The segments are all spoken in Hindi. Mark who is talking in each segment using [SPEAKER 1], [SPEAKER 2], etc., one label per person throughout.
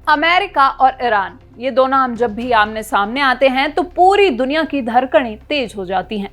[SPEAKER 1] अमेरिका और ईरान, ये दोनों हम जब भी आमने सामने आते हैं तो पूरी दुनिया की धड़कनें तेज हो जाती हैं।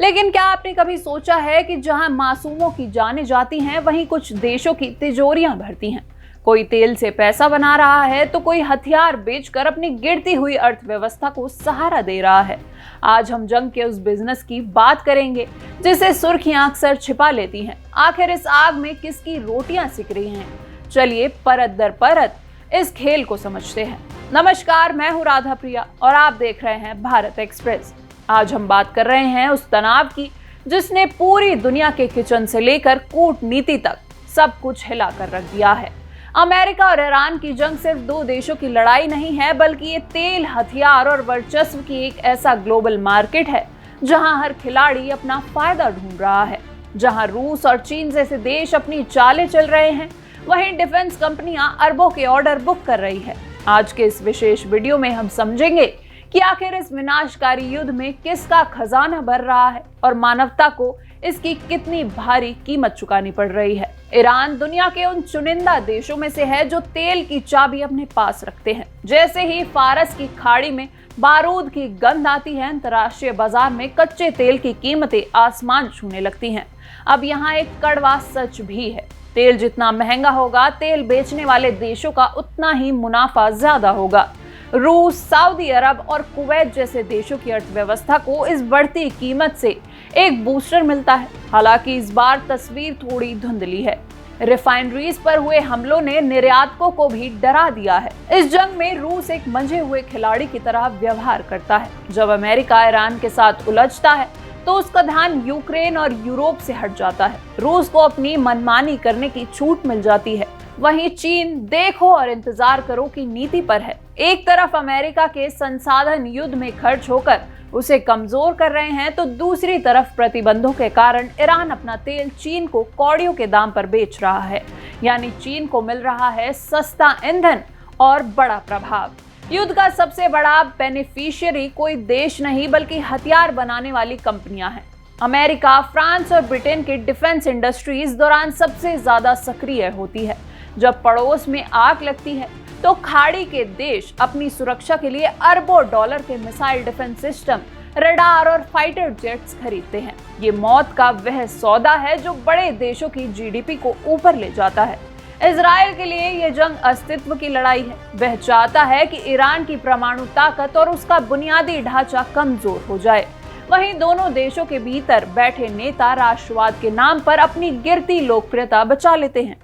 [SPEAKER 1] लेकिन क्या आपने कभी सोचा है कि जहां मासूमों की जानें जाती हैं, वहीं कुछ देशों की तिजोरियां भरती हैं। कोई तेल से पैसा बना रहा है तो कोई हथियार बेचकर अपनी गिरती हुई अर्थव्यवस्था को सहारा दे रहा है। आज हम जंग के उस बिजनेस की बात करेंगे जिसे सुर्खियां अक्सर छिपा लेती हैं। आखिर इस आग में किसकी रोटियां सिक रही हैं? चलिए परत दर परत इस खेल को समझते हैं। नमस्कार, मैं हूं राधा प्रिया और आप देख रहे हैं भारत एक्सप्रेस। आज हम बात कर रहे हैं उस तनाव की जिसने पूरी दुनिया के किचन से लेकर कूटनीति तक सब कुछ हिला कर रख दिया है। अमेरिका और ईरान की जंग सिर्फ दो देशों की लड़ाई नहीं है, बल्कि ये तेल, हथियार और वर्चस्व की एक ऐसा ग्लोबल मार्केट है जहां हर खिलाड़ी अपना फायदा ढूंढ रहा है। जहां रूस और चीन जैसे देश अपनी चालें चल रहे हैं, वहीं डिफेंस कंपनियां अरबों के ऑर्डर बुक कर रही है। आज के इस विशेष वीडियो में हम समझेंगे कि आखिर इस विनाशकारी युद्ध में किसका खजाना भर रहा है और मानवता को इसकी कितनी भारी कीमत चुकानी पड़ रही है। ईरान दुनिया के उन चुनिंदा देशों में से है जो तेल की चाबी अपने पास रखते हैं। जैसे ही फारस की खाड़ी में बारूद की गंध आती है, अंतर्राष्ट्रीय बाजार में कच्चे तेल की कीमतें आसमान छूने लगती हैं। अब यहाँ एक कड़वा सच भी है, तेल जितना महंगा होगा, तेल बेचने वाले देशों का उतना ही मुनाफा ज्यादा होगा। रूस, सऊदी अरब और कुवैत जैसे देशों की अर्थव्यवस्था को इस बढ़ती कीमत से एक बूस्टर मिलता है। हालांकि इस बार तस्वीर थोड़ी धुंधली है। रिफाइनरीज पर हुए हमलों ने निर्यातकों को भी डरा दिया है। इस जंग में रूस एक मंझे हुए खिलाड़ी की तरह व्यवहार करता है। जब अमेरिका ईरान के साथ उलझता है तो उसका ध्यान यूक्रेन और यूरोप से हट जाता है। रूस को अपनी मनमानी करने की छूट मिल जाती है, वहीं चीन देखो और इंतजार करो की नीति पर है। एक तरफ अमेरिका के संसाधन युद्ध में खर्च होकर उसे कमजोर कर रहे हैं, तो दूसरी तरफ प्रतिबंधों के कारण ईरान अपना तेल चीन को कौड़ियों के दाम पर बेच रहा है। यानी चीन को मिल रहा है सस्ता ईंधन और बड़ा प्रभाव। युद्ध का सबसे बड़ा बेनिफिशियरी कोई देश नहीं, बल्कि हथियार बनाने वाली कंपनियां हैं। अमेरिका, फ्रांस और ब्रिटेन की डिफेंस इंडस्ट्री इस दौरान सबसे ज्यादा सक्रिय होती है। जब पड़ोस में आग लगती है तो खाड़ी के देश अपनी सुरक्षा के लिए अरबों डॉलर के मिसाइल डिफेंस सिस्टम, रडार और फाइटर जेट्स खरीदते हैं। ये मौत का वह सौदा है जो बड़े देशों की जीडीपी को ऊपर ले जाता है। इजराइल के लिए यह जंग अस्तित्व की लड़ाई है। वह चाहता है कि ईरान की परमाणु ताकत और उसका बुनियादी ढांचा कमजोर हो जाए। वहीं दोनों देशों के भीतर बैठे नेता राष्ट्रवाद के नाम पर अपनी गिरती लोकप्रियता बचा लेते हैं।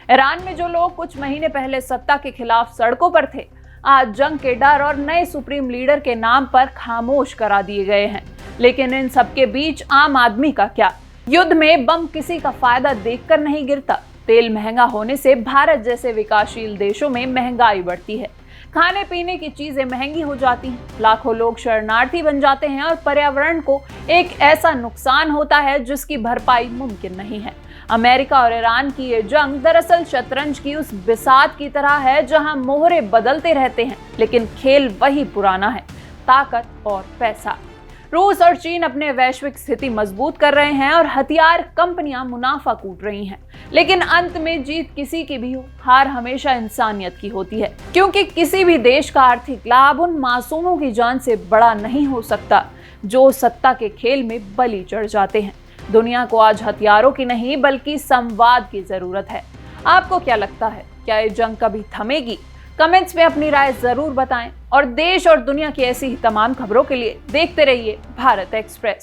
[SPEAKER 1] ईरान में जो लोग कुछ महीने पहले सत्ता के खिलाफ सड़कों पर थे, आज जंग के डर और नए सुप्रीम लीडर के नाम पर खामोश करा दिए गए हैं। लेकिन इन सबके बीच आम आदमी का क्या? युद्ध में बम किसी का फायदा देखकर नहीं गिरता। तेल महंगा होने से भारत जैसे विकासशील देशों में महंगाई बढ़ती है। खाने पीने की चीजें महंगी हो जाती हैं, लाखों लोग शरणार्थी बन जाते हैं और पर्यावरण को एक ऐसा नुकसान होता है जिसकी भरपाई मुमकिन नहीं है। अमेरिका और ईरान की ये जंग दरअसल शतरंज की उस बिसात की तरह है जहां मोहरे बदलते रहते हैं, लेकिन खेल वही पुराना है, ताकत और पैसा। रूस और चीन अपने वैश्विक स्थिति मजबूत कर रहे हैं और हथियार कंपनियां मुनाफा कूट रही हैं। लेकिन अंत में जीत किसी की भी हो, हार हमेशा इंसानियत की होती है, क्योंकि किसी भी देश का आर्थिक लाभ उन मासूमों की जान से बड़ा नहीं हो सकता जो सत्ता के खेल में बलि चढ़ जाते हैं। दुनिया को आज हथियारों की नहीं, बल्कि संवाद की जरूरत है। आपको क्या लगता है, क्या ये जंग कभी थमेगी? कमेंट्स में अपनी राय जरूर बताएं और देश और दुनिया की ऐसी ही तमाम खबरों के लिए देखते रहिए भारत एक्सप्रेस।